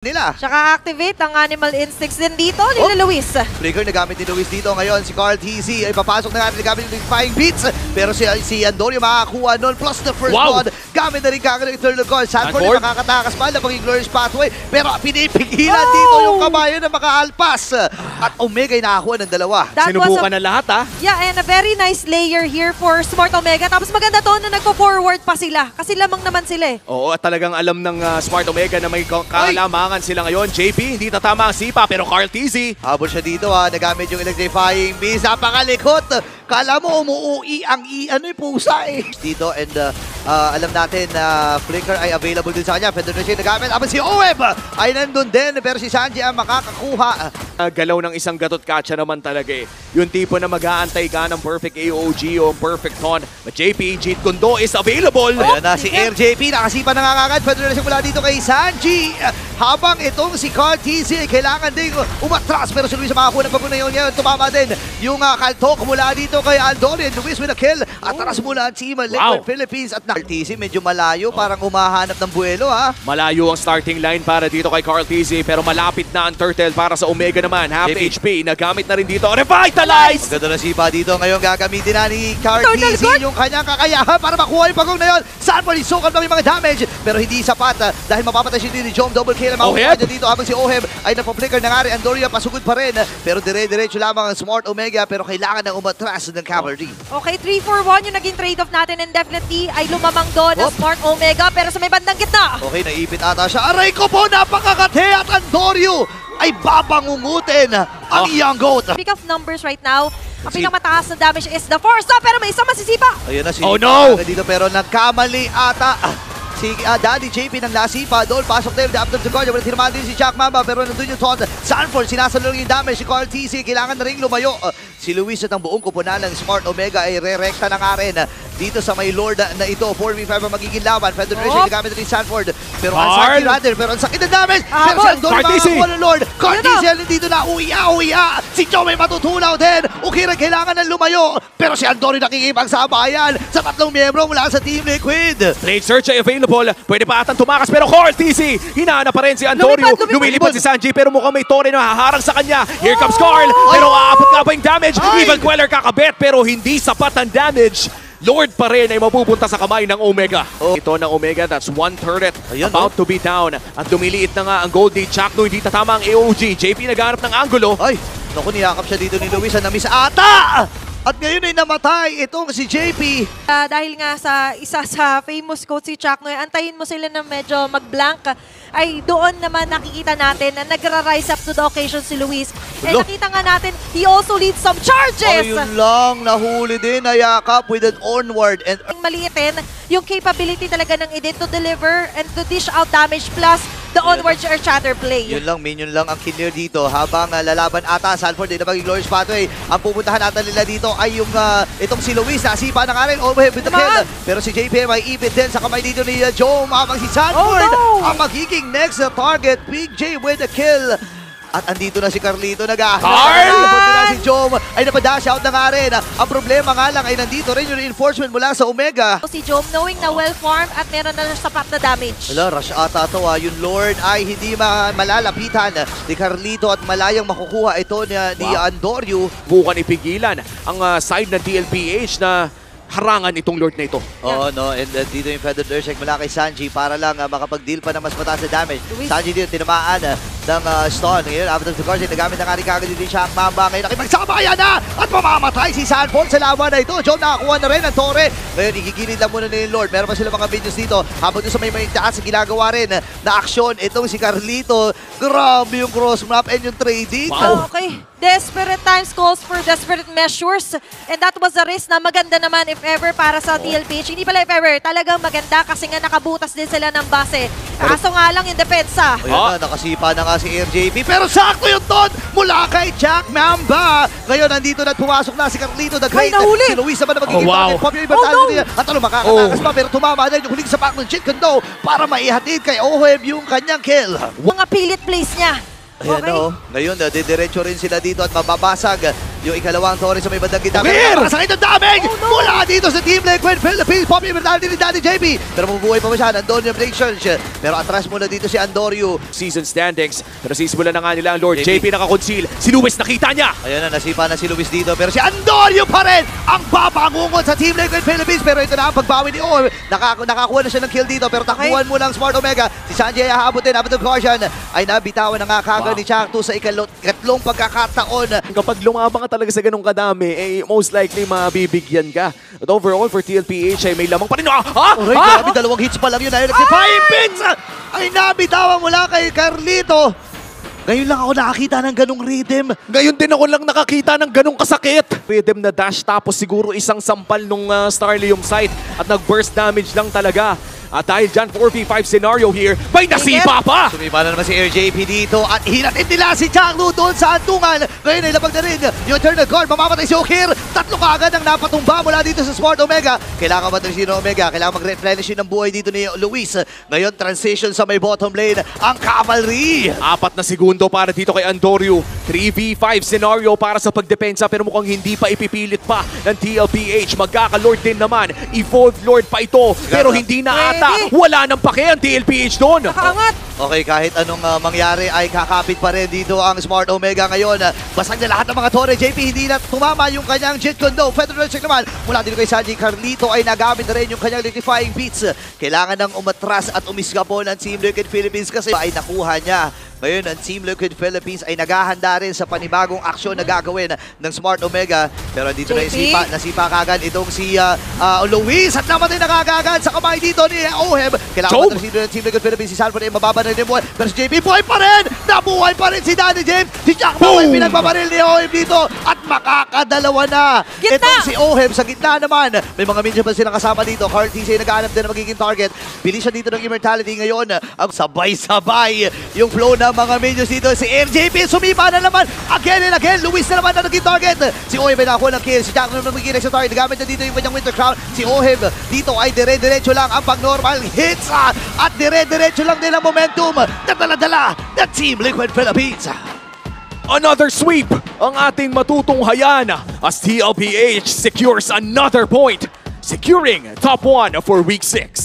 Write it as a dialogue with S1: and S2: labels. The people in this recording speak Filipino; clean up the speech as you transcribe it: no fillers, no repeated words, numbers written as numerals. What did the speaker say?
S1: nila.
S2: Tsaka activate ang animal instincts din dito ni Luis.
S1: Flicker na gamit ni Luis dito ngayon. Si Carl TZ ay papasok na natin gamit yung Defying Beats. Pero si Andorio makakakuha nun plus the first blood. Gamit na rin kagad ng third call. Sanford ay makakatakas pa na paging glorious pathway. Pero pinipigilan dito yung kabayo na makaalpas. At Omega ay nakakuha ng dalawa.
S3: Sinubukan na lahat
S2: Yeah, and a very nice layer here for Smart Omega. Tapos maganda to na nagpo-forward pa sila. Kasi lamang naman sila eh.
S3: Oo, at talagang alam ng Smart Omega na may kalamangan sila ngayon. JP, hindi tatama ang sipa, pero Carl TZ.
S1: Habol siya dito nagamit yung electrifying beast. Napakalikot. Kala mo umuui ang pusa eh. Dito and alam natin na Flicker ay available din sa kanya. Federation nagamit. Aba si OM ay nandun din. Pero si Sanji ang makakakuha.
S3: Galaw ng isang gatot katsa naman talaga eh. Yung tipo na mag-aantay ka ng perfect AOG o perfect ton. But JP, Jeet Kundo is available.
S1: Ayan na si RJP. Nakasipa na nga kagad. Federation mula dito kay Sanji. Habang itong si Carl TZ ay kailangan din umatras. Pero si Luis makakuha ng pagpunay ngayon. Tumama din yung kaltok mula dito kay Andorio. Luis with a kill. Atras mula ang team Liquid Philippines. At Carl TZ medyo malayo. Parang umahanap ng buwelo
S3: Malayo ang starting line para dito kay Carl TZ. Pero malapit na ang Turtle para sa Omega naman. Half HP. Nagamit na rin dito. Revitalize!
S1: Maganda na sipa dito. Ngayon gagamitin na ni Carl TZ yung kanyang kakayahan para makuha yung pagong na yun. Sanford isukal na yung mga damage. Pero hindi sapat dahil mapapatay siya ni Jom. Double kill ang makuha niya dito habang si Oheb ay nagpa-flicker na nga rin. Andoria pasugod pa rin. Pero dire-diretso lamang ang Smart Omega pero kailangan ng umatras ng cavalry.
S2: Okay, 3-4-1 yung naging trade-off natin and definitely ay lumamang doon ang Smart Omega pero sa may bandang gitna.
S1: Okay, naipit ata siya. Aray ko po, napakakate at Andorio ay babangungutin ang Young Goat.
S2: Pick of numbers right now. Ang pinakamataas na damage is the 4-star pero may isang masisipa.
S1: Ayun na si
S3: no!
S1: Pero nagkamali ata. Si Daddy JP ng Lasipa, doon pasok din after the guard. Wala tinamaan din si Jack Mamba pero nandun yung Todd. Sanford, sinasalong yung damage. Si Carl TZ, kailangan na rin lumayo. Si Luis at ang buong kupunan ng Smart Omega ay re-recta na nga rin dito sa may Lord na ito. 4v5 ang magiging laban. Federation nagamit rin Sanford. Pero ang sakit natin. Pero ang sakit na damage. Pero si Andorio makakuha ng Lord. Carl TZ dito na uya. Si Joe may matutulaw din. Ukira kailangan ng lumayo. Pero si Andorio nakikipag sa bayan sa tatlong miyembro mula sa Team Liquid.
S3: Blade Search ay available. Pwede pa atang tumakas pero Carl TZ, hinahanap pa rin si Andorio. Lumilipad si Sanji pero mukhang may Torre na haharang sa kanya. Here comes Carl pero aabot nga ba yung damage? Evil Queller kakabit pero hindi sapat ang damage. Lord pa rin ay mapupunta sa kamay ng Omega. Ito ng Omega, that's one turret about to be down. At dumiliit na nga ang Gold Day. Chakno, hindi tatama ang AOG. JP naghanap ng angulo.
S1: Ay, naku, niyakap siya dito ni Luis. Na-miss ata! At ngayon ay namatay itong si JP.
S2: Dahil nga sa isa sa famous quote si Chuck, antayin mo sila na medyo mag-blank, ay doon naman nakikita natin na nagra-rise up to the occasion si Luis. Eh nakita nga natin, he also leads some charges!
S1: Ayun lang, nahuli din, nayakap with an onward. And
S2: maliitin yung capability talaga ng Edit to deliver and to dish out damage plus the onward or shatter play.
S1: Yun lang, minion lang ang killer dito. Habang lalaban ata, Sanford din na maging glorious pathway. Ang pupuntahan natin nila dito ay yung itong si Luis. Nasipa na nga rin. Overhead with the kill. Pero si JP may ipit din sa kamay dito ni Joe. Habang si Sanford ang magiging next target. Big J with the kill. At andito na si Carlito, nag-aahal. Si Jom ay napadash out na nga rin. Ang problema nga lang ay nandito rin yung reinforcement mula sa Omega.
S2: Si Jom knowing na well-formed at meron na sapat na damage.
S1: Wala, rush ata ito. Yung Lord ay hindi malalapitan ni Carlito at malayang makukuha ito ni Andorio.
S3: Bukan ipigilan ang side ng TLPH na harangan itong Lord na ito.
S1: Oo, no. And dito yung Feather Urshek mula kay Sanji para lang makapag-deal pa ng mas mataas na damage. Sanji dito tinamaan ng stun. Ngayon, after the course, nagamit na nga rin kagad dito siya ang Mamba. Ngayon, nakipagsabayan na at mamamatay si Sanford sa laban na ito. John nakakuha na rin ang Torre. Ngayon, igigilid lang muna ni Lord. Meron pa sila mga videos dito. Habang doon sa may taas, ginagawa rin na aksyon. Itong si Carlito. Grabe yung cross map and yung trading.
S2: Okay. Desperate times calls for desperate measures. And that was a risk na maganda naman if ever para sa TLPH. Hindi pala if ever. Talagang maganda kasi nga nakabutas din sila ng base. Kaso nga lang yung depensa.
S1: Ayun na, nakasipa na nga si RJP. Pero sakto yung Todd mula kay Jack Mamba. Ngayon, nandito na pumasok na si Carlito the Great. Si Luis naman na magiging target. Pop yung ibartalo niya. At makakatakas pa. Pero tumama din yung huling sapak ng Jeet Kundo para maihatid kay Oheb yung kanyang kill.
S2: Mga pilit plays niya.
S1: Ayan, ngayon, didiretso rin sila dito at mababasag yung ikalawang Torres sa may bandang gitna.
S3: Clear!
S1: Pero sakit ng damage mula dito sa Team Liquid Philippines. Poppy mentality ni Daddy JP. Pero mabubuhay pa ba siya? Nandun yung break search. Pero atras muna dito si Andorio.
S3: Season standings. Pero sisimulan na nga nila ang Lord.
S1: JP
S3: JP nakakonceal. Si Luis nakita niya.
S1: Ayun na, nasipa na si Luis dito. Pero si Andorio pa rin ang babangungon sa Team Liquid Philippines. Pero ito na ang pagbawi ni Ohem. Nakakuha na siya ng kill dito. Pero takbuhan mo lang Smart Omega. Si Sanjay hahabutin. Habang ng caution ay nabitawan na nga kagad ni Chakto sa ikatlong pagkakataon.
S3: Kapag lumabang ka talaga sa ganung kadami, eh most likely mabibigyan ka. But overall for TLPH ay may lamang pa rin.
S1: Alright, grabe, dalawang hits pa lang yun. Ay, si Five Pins ay nabitawan mula kay Carlito. Ngayon lang ako nakakita ng ganong rhythm.
S3: Ngayon din ako lang nakakita ng ganung kasakit. Rhythm na dash tapos siguro isang sampal nung Starlium side at nag-burst damage lang talaga. At dahil dyan, 4v5 scenario here, may nasipa pa!
S1: Sumipa na naman si RJP dito at hinatid nila si Changlu doon sa antungan. Ngayon ay labag na rin yung eternal guard. Mamamatay si Okir. Tatlo kaagad ang napatumba mula dito sa Smart Omega. Kailangan matrisin ng Omega. Kailangan mag-replenish ng buhay dito ni Luis. Ngayon, transition sa may bottom lane. Ang Cavalry.
S3: 4 na segundo para dito kay Andorio. 3v5 scenario para sa pagdepensa pero mukhang hindi pa ipipilit pa ng TLPH. Magkaka-lord din naman. Evolved Lord pa ito pero hindi na ata. Wala nang pake ang TLPH doon.
S2: Nakaangat.
S1: Okay, kahit anong mangyari ay kakapit pa rin dito ang Smart Omega ngayon. Basag na lahat ng mga Torre. JP hindi na tumama yung kanyang Jet Condo. Federal check naman mula dito kay Sanji. Carlito ay nagamit na rin yung kanyang liquefying beats. Kailangan ng umatras at umisga po ng Team Liquid Philippines kasi ay nakuha niya. Ngayon, ang Team Liquid Philippines ay naghahanda rin sa panibagong aksyon na gagawin ng Smart Omega. Pero dito na yung nasipa kagad itong si Luis at namatay na kagad sa kamay dito ni Ohem. Kailangan matrasido ng Team Liquid Philippines. Si Sanford ay mababa na rin yung buhay. Pero si JP buhay pa rin! Nabuhay pa rin si Danny James! Si Jack Bow ay pinagbabaril ni Ohem dito at makakadalawa na.
S2: Gitna!
S1: Itong si Ohem sa gitna naman. May mga minions pa silang kasama dito. Carl TC ay naghahanap din na magiging target. Bili siya dito ng immortality ngayon. Ang sabay-sabay yung flow na mga minions dito. Si RJP sumipa na naman again and again. Luis na naman na naging target. Si Ohem ay nakakuha ng kill. Si Jack naman magiging next target. Gamit na dito yung kanyang Winter Crown. Si Ohem dito ay dire-diretso lang ang pag-normal hits at dire-diretso lang din ang momentum na dala-dala ng Team Liquid Philippines.
S3: Another sweep ang ating matutunghayan as TLPH secures another point, securing top 1 for Week 6.